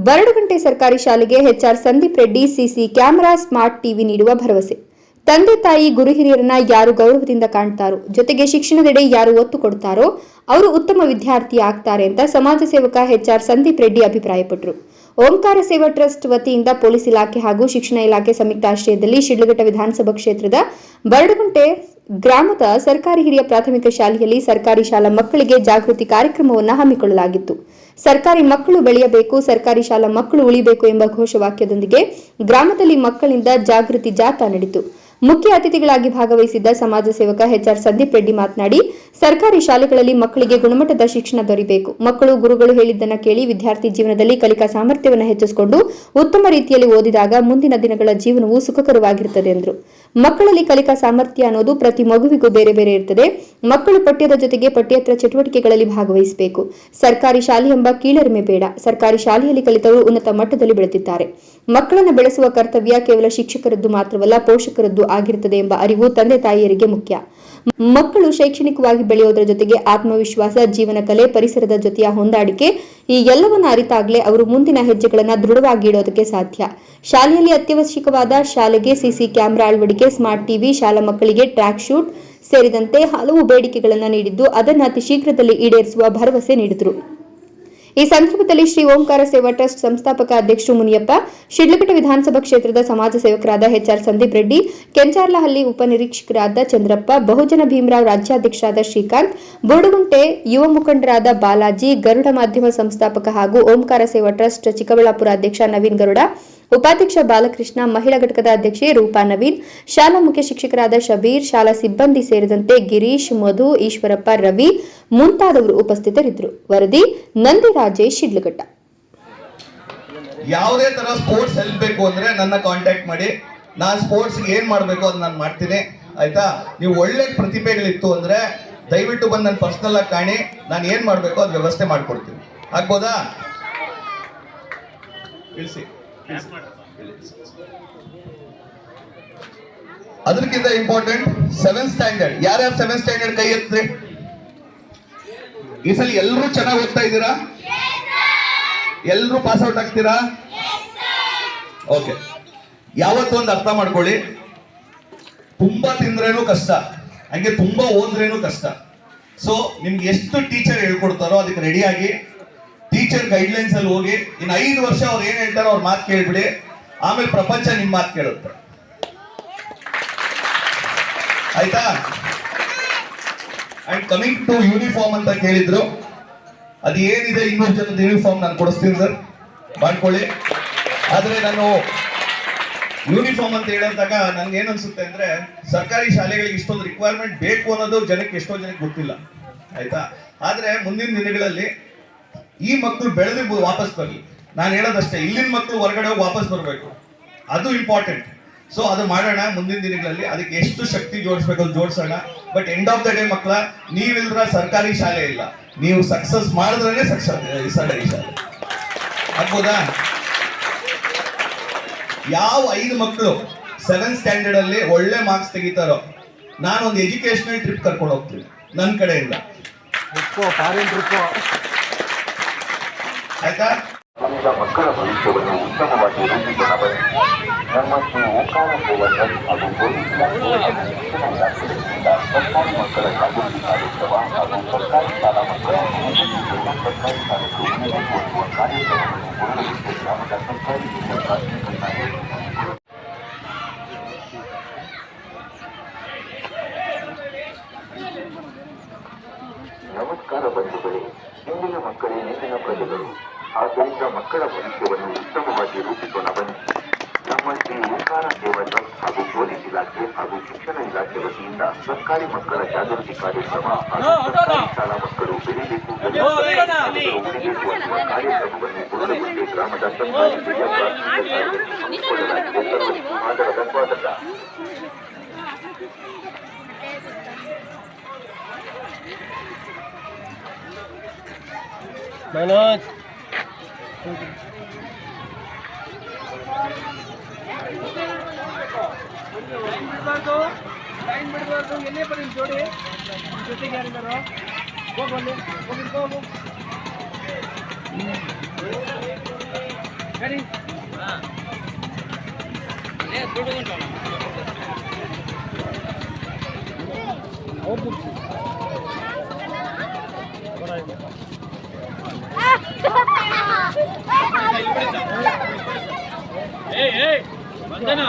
ಬರಡುಗಂಟೆ ಸರ್ಕಾರಿ ಶಾಲೆಗೆ HR Sandeep Reddy CC camera smart TV ನೀಡುವ ಭರವಸೆ. ತಂದೆ ತಾಯಿ ಗುರು ಹಿರಿಯರನ್ನ ಯಾರು ಗೌರವದಿಂದ ಕಾಣ್ತಾರೋ, ಜೊತೆಗೆ ಶಿಕ್ಷಣದೆಡೆ ಯಾರು ಒತ್ತು ಕೊಡ್ತಾರೋ ಅವರು ಉತ್ತಮ ವಿದ್ಯಾರ್ಥಿ ಆಗ್ತಾರೆ ಅಂತ ಸಮಾಜ ಸೇವಕ ಎಚ್ಆರ್ ಸಂದೀಪ್ ರೆಡ್ಡಿ ಅಭಿಪ್ರಾಯಪಟ್ಟರು. ಓಂಕಾರ ಸೇವಾ ಟ್ರಸ್ಟ್ ವತಿಯಿಂದ ಪೊಲೀಸ್ ಇಲಾಖೆ ಹಾಗೂ ಶಿಕ್ಷಣ ಇಲಾಖೆ ಸಂಯುಕ್ತ ಆಶ್ರಯದಲ್ಲಿ ಶಿಡ್ಲಘಟ್ಟ ವಿಧಾನಸಭಾ ಕ್ಷೇತ್ರದ ಬರಡುಗಂಟೆ ಗ್ರಾಮದ ಸರ್ಕಾರಿ ಹಿರಿಯ ಪ್ರಾಥಮಿಕ ಶಾಲೆಯಲ್ಲಿ ಸರ್ಕಾರಿ ಶಾಲಾ ಮಕ್ಕಳಿಗೆ ಜಾಗೃತಿ ಕಾರ್ಯಕ್ರಮವನ್ನು ಹಮ್ಮಿಕೊಳ್ಳಲಾಗಿತ್ತು. ಸರ್ಕಾರಿ ಮಕ್ಕಳು ಬೆಳೆಯಬೇಕು, ಸರ್ಕಾರಿ ಶಾಲಾ ಮಕ್ಕಳು ಉಳಿಬೇಕು ಎಂಬ ಘೋಷವಾಕ್ಯದೊಂದಿಗೆ ಗ್ರಾಮದಲ್ಲಿ ಮಕ್ಕಳಿಂದ ಜಾಗೃತಿ ಜಾಥಾ ನಡೆಯಿತು. ಮುಖ್ಯ ಅತಿಥಿಗಳಾಗಿ ಭಾಗವಹಿಸಿದ್ದ ಸಮಾಜ ಸೇವಕ ಎಚ್ಆರ್ ಸಂದೀಪ್ ರೆಡ್ಡಿ ಮಾತನಾಡಿ, ಸರ್ಕಾರಿ ಶಾಲೆಗಳಲ್ಲಿ ಮಕ್ಕಳಿಗೆ ಗುಣಮಟ್ಟದ ಶಿಕ್ಷಣ ದೊರೆಯಬೇಕು. ಮಕ್ಕಳು ಗುರುಗಳು ಹೇಳಿದ್ದನ್ನ ಕೇಳಿ ವಿದ್ಯಾರ್ಥಿ ಜೀವನದಲ್ಲಿ ಕಲಿಕಾ ಸಾಮರ್ಥ್ಯವನ್ನು ಹೆಚ್ಚಿಸಿಕೊಂಡು ಉತ್ತಮ ರೀತಿಯಲ್ಲಿ ಓದಿದಾಗ ಮುಂದಿನ ದಿನಗಳ ಜೀವನವು ಸುಖಕರವಾಗಿರುತ್ತದೆ ಎಂದರು. ಮಕ್ಕಳಲ್ಲಿ ಕಲಿಕಾ ಸಾಮರ್ಥ್ಯ ಅನ್ನೋದು ಪ್ರತಿ ಮಗುವಿಗೂ ಬೇರೆ ಬೇರೆ ಇರುತ್ತದೆ. ಮಕ್ಕಳು ಪಠ್ಯದ ಜೊತೆಗೆ ಪಠ್ಯೇತರ ಚಟುವಟಿಕೆಗಳಲ್ಲಿ ಭಾಗವಹಿಸಬೇಕು. ಸರ್ಕಾರಿ ಶಾಲೆ ಎಂಬ ಕೀಳರಿಮೆ ಬೇಡ. ಸರ್ಕಾರಿ ಶಾಲೆಯಲ್ಲಿ ಕಲಿತವರು ಉನ್ನತ ಮಟ್ಟದಲ್ಲಿ ಬೆಳೆದಿದ್ದಾರೆ. ಮಕ್ಕಳನ್ನು ಬೆಳೆಸುವ ಕರ್ತವ್ಯ ಕೇವಲ ಶಿಕ್ಷಕರದ್ದು ಮಾತ್ರವಲ್ಲ, ಪೋಷಕರದ್ದು ಆಗಿರುತ್ತದೆ ಎಂಬ ಅರಿವು ತಂದೆ ತಾಯಿಯರಿಗೆ ಮುಖ್ಯ. ಮಕ್ಕಳು ಶೈಕ್ಷಣಿಕವಾಗಿ ಬೆಳೆಯೋದರ ಜೊತೆಗೆ ಆತ್ಮವಿಶ್ವಾಸ, ಜೀವನ ಕಲೆ, ಪರಿಸರದ ಜೊತೆಯ ಹೊಂದಾಣಿಕೆ ಈ ಎಲ್ಲವನ್ನ ಅರಿತಾಗಲೇ ಅವರು ಮುಂದಿನ ಹೆಜ್ಜೆಗಳನ್ನು ದೃಢವಾಗಿ ಇಡೋದಕ್ಕೆ ಸಾಧ್ಯ. ಶಾಲೆಯಲ್ಲಿ ಅತ್ಯವಶ್ಯಕವಾದ ಶಾಲೆಗೆ ಸಿಸಿ ಕ್ಯಾಮೆರಾ ಅಳವಡಿಕೆ, ಸ್ಮಾರ್ಟ್ ಟಿವಿ, ಶಾಲಾ ಮಕ್ಕಳಿಗೆ ಟ್ರ್ಯಾಕ್ ಶೂಟ್ ಸೇರಿದಂತೆ ಹಲವು ಬೇಡಿಕೆಗಳನ್ನು ನೀಡಿದ್ದು ಅದನ್ನು ಅತಿ ಶೀಘ್ರದಲ್ಲಿ ಈಡೇರಿಸುವ ಭರವಸೆ ನೀಡಿದರು. ಈ ಸಂದರ್ಭದಲ್ಲಿ ಶ್ರೀ ಓಂಕಾರ ಸೇವಾ ಟ್ರಸ್ಟ್ ಸಂಸ್ಥಾಪಕ ಅಧ್ಯಕ್ಷರು ಮುನಿಯಪ್ಪ, ಶಿಡ್ಲಘಟ್ಟ ವಿಧಾನಸಭಾ ಕ್ಷೇತ್ರದ ಸಮಾಜ ಸೇವಕರಾದ ಎಚ್ಆರ್ ಸಂದೀಪ್ ರೆಡ್ಡಿ, ಕೆಂಚಾರ್ಲಹಳ್ಳಿ ಉಪನಿರೀಕ್ಷಕರಾದ ಚಂದ್ರಪ್ಪ, ಬಹುಜನ ಭೀಮರಾವ್ ರಾಜ್ಯಾಧ್ಯಕ್ಷರಾದ ಶ್ರೀಕಾಂತ್, ಬುರುಡುಗುಂಟೆ ಯುವ ಮುಖಂಡರಾದ ಬಾಲಾಜಿ, ಗರುಡ ಮಾಧ್ಯಮ ಸಂಸ್ಥಾಪಕ ಹಾಗೂ ಓಂಕಾರ ಸೇವಾ ಟ್ರಸ್ಟ್ ಚಿಕ್ಕಬಳ್ಳಾಪುರ ಅಧ್ಯಕ್ಷ ನವೀನ್ ಗರುಡ, ಉಪಾಧ್ಯಕ್ಷ ಬಾಲಕೃಷ್ಣ, ಮಹಿಳಾ ಘಟಕದ ಅಧ್ಯಕ್ಷೆ ರೂಪಾ ನವೀನ್, ಶಾಲಾ ಮುಖ್ಯ ಶಿಕ್ಷಕರಾದ ಶಬೀರ್, ಶಾಲಾ ಸಿಬ್ಬಂದಿ ಸೇರಿದಂತೆ ಗಿರೀಶ್, ಮಧು, ಈಶ್ವರಪ್ಪ, ರವಿ ಮುಂತಾದವರು ಉಪಸ್ಥಿತರಿದ್ದರು. ವರದಿ ನಂದಿರಾಜೇಶ್, ಶಿಡ್ಲಘಟ್ಟ. ಯಾವುದೇ ತರ ಸ್ಪೋರ್ಟ್ಸ್ ಹೆಲ್ಪ್ ಬೇಕು ಅಂದ್ರೆ ನನ್ನ ಕಾಂಟ್ಯಾಕ್ಟ್ ಮಾಡಿ. ನಾನು ಸ್ಪೋರ್ಟ್ಸ್ ಏನ್ ಮಾಡಬೇಕು ಅದನ್ನ ನಾನು ಮಾಡ್ತೀನಿ, ಆಯ್ತಾ? ನೀವು ಒಳ್ಳೆ ಪ್ರತಿಭೆಗಳಿತ್ತು ಅಂದ್ರೆ ದಯವಿಟ್ಟು ಬಂದು ನನ್ನ ಪರ್ಸನಲ್ ಆಗಿ ಕಾಣಿ. ನಾನು ಏನ್ ಮಾಡಬೇಕು ಅದು ವ್ಯವಸ್ಥೆ ಮಾಡ್ಕೊಡ್ತೀನಿ. ಆಗ್ಬೋದಾ? ತಿಳಿಸಿ. ಅದಕ್ಕಿಂತ ಇಂಪಾರ್ಟೆಂಟ್ 7th ಸ್ಟ್ಯಾಂಡರ್ಡ್. ಯಾರ್ಯಾರು 7th ಸ್ಟ್ಯಾಂಡರ್ಡ್ ಕೈ ಎತ್ತಿ. ಈ ಸಲ ಎಲ್ಲರೂ ಚೆನ್ನಾಗಿ ಓದ್ತಾ ಇದ್ದೀರಾ? ಎಲ್ಲರೂ ಪಾಸ್ ಔಟ್ ಆಗ್ತೀರಾ? ಓಕೆ. ಯಾವತ್ತೊಂದು ಅರ್ಥ ಮಾಡ್ಕೊಳ್ಳಿ, ತುಂಬಾ ತಿಂದ್ರೇನು ಕಷ್ಟ, ಹಂಗೆ ತುಂಬಾ ಓದ್ರೇನು ಕಷ್ಟ. ಸೊ ನಿಮ್ಗೆ ಎಷ್ಟು ಟೀಚರ್ ಹೇಳ್ಕೊಡ್ತಾರೋ ಅದಕ್ಕೆ ರೆಡಿಯಾಗಿ ಟೀಚರ್ ಗೈಡ್ಲೈನ್ಸ್ ಅಲ್ಲಿ ಹೋಗಿ ಇನ್ನು 5 ವರ್ಷ ಅವ್ರು ಏನ್ ಹೇಳ್ತಾರೋ ಅವ್ರ ಮಾತು ಕೇಳ್ಬಿಡಿ. ಆಮೇಲೆ ಪ್ರಪಂಚ ನಿಮ್ ಮಾತು ಕೇಳುತ್ತೆ, ಆಯ್ತಾ? ಅಂಡ್ ಕಮಿಂಗ್ ಟು ಯೂನಿಫಾರ್ಮ್ ಅಂತ ಕೇಳಿದ್ರು, ಅದು ಏನಿದೆ 200 ಜನದ ಯೂನಿಫಾರ್ಮ್ ನಾನು ಕೊಡಿಸ್ತೀನಿ ಸರ್, ಮಾಡ್ಕೊಳ್ಳಿ. ಆದ್ರೆ ನಾನು ಯೂನಿಫಾರ್ಮ್ ಅಂತ ಹೇಳಿದಾಗ ನನ್ಗೆ ಏನ್ ಅನ್ಸುತ್ತೆ ಅಂದ್ರೆ, ಸರ್ಕಾರಿ ಶಾಲೆಗಳಿಗೆ ಇಷ್ಟೊಂದು ರಿಕ್ವೈರ್ಮೆಂಟ್ ಬೇಕು ಅನ್ನೋದು ಎಷ್ಟೋ ಜನಕ್ಕೆ ಗೊತ್ತಿಲ್ಲ, ಆಯ್ತಾ? ಆದ್ರೆ ಮುಂದಿನ ದಿನಗಳಲ್ಲಿ ಈ ಮಕ್ಕಳು ಬೆಳೆದು ವಾಪಸ್ ಬರಲಿ. ನಾನು ಹೇಳೋದಷ್ಟೇ, ಇಲ್ಲಿನ ಮಕ್ಕಳು ಹೊರಗಡೆ ಹೋಗಿ ವಾಪಸ್ ಬರಬೇಕು, ಅದು ಇಂಪಾರ್ಟೆಂಟ್. ಸೊ ಅದು ಮಾಡೋಣ ಮುಂದಿನ ದಿನಗಳಲ್ಲಿ. ಅದಕ್ಕೆ ಎಷ್ಟು ಶಕ್ತಿ ಜೋಡಿಸ್ಬೇಕು ಅದು ಜೋಡಿಸೋಣ. But end of the day ಮಕ್ಕಳ, ನೀವಿಲ್ದ್ರ ಸರ್ಕಾರಿ ಶಾಲೆ ಇಲ್ಲ. ನೀವು ಸಕ್ಸಸ್ ಮಾಡಿದ್ರೆ ಸರ್ಕಾರಿ ಶಾಲೆ ಆಗ್ಬೋದಾ? ಯಾವ 5 ಮಕ್ಕಳು 7th ಸ್ಟ್ಯಾಂಡರ್ಡ್ ಅಲ್ಲಿ ಒಳ್ಳೆ ಮಾರ್ಕ್ಸ್ ತೆಗಿತಾರೋ ನಾನು ಒಂದು ಎಜುಕೇಶನಲ್ ಟ್ರಿಪ್ ಕರ್ಕೊಂಡು ಹೋಗ್ತೀನಿ ನನ್ನ ಕಡೆಯಿಂದ, ಆಯ್ತಾ? ಮಕ್ಕಳ ಭವಿಷ್ಯವನ್ನು ಉತ್ತಮವಾಗಿ ರೂಪಿಸೋಣ ಬನ್ನಿ. ನಮ್ಮ ಶ್ರೀ ಓಂಕಾರ ಸೇವಾ ಟ್ರಸ್ಟ್ ಹಾಗೂ ಪೊಲೀಸ್ ಇಲಾಖೆ ಹಾಗೂ ಶಿಕ್ಷಣ ಇಲಾಖೆಯಿಂದ ಸರ್ಕಾರಿ ಮಕ್ಕಳ ಜಾಗೃತಿ ಕಾರ್ಯಕ್ರಮ ಹಾಗೂ ಸರ್ಕಾರಿ ಶಾಲಾ ಮಕ್ಕಳ ಸರ್ಕಾರಿ ಶಾಲೆಗೆ ಉನ್ನತಿ ಓದುವ ಕಾರ್ಯಕ್ರಮವನ್ನು ಬುರುಡುಗುಂಟೆ ಗ್ರಾಮದ ಸರ್ಕಾರಿ ಹಿರಿಯ ಪ್ರಾಥಮಿಕ ಶಾಲೆಯಲ್ಲಿ ನಮಸ್ಕಾರ ಬಂಧುಗಳೇ. ಇಂದಿನ ಮಕ್ಕಳೇ ಇಂದಿನ ಪ್ರಜೆಗಳು. ಆದ್ದರಿಂದ ಮಕ್ಕಳ ಭವಿಷ್ಯವನ್ನು ಉತ್ತಮವಾಗಿ ರೂಪಿಸೋಣ ಬನ್ನಿ. ನಮ್ಮ ಶ್ರೀ ಓಂಕಾರ ಸೇವಾ ಟ್ರಸ್ಟ್ ಹಾಗೂ ಪೊಲೀಸ್ ಇಲಾಖೆ ಹಾಗೂ ಶಿಕ್ಷಣ ಇಲಾಖೆ ವತಿಯಿಂದ ಸರ್ಕಾರಿ ಮಕ್ಕಳ ಜಾಗೃತಿ ಕಾರ್ಯಕ್ರಮ ಹಾಗೂ ಸರ್ಕಾರಿ ಶಾಲಾ ಮಕ್ಕಳು ಬೆಳೆಯಬೇಕು ಉಳಿಬೇಕು ಅನ್ನುವ ಕಾರ್ಯಕ್ರಮವನ್ನು ಬುರುಡುಗುಂಟೆ ಗ್ರಾಮದ ಸರ್ಕಾರಿ ಹಿರಿಯ ಪ್ರಾಥಮಿಕ ಶಾಲೆಯಲ್ಲಿ ಹಮ್ಮಿಕೊಳ್ಳಲಾಗಿದೆ. ಸರ್ವರಿಗೂ ಆದರದ ಸ್ವಾಗತ. ಮನೋಜ್ ಲೈನ್ ಬಿಡಬಾರ್ದು, ಎಲ್ಲೇ ಬರೀ ಜೋಡಿ ಜೊತೆಗೆ ಯಾರಿದ್ದಾರೋ ಹೋಗಿ ಹೋಗಿ ಬಂದನ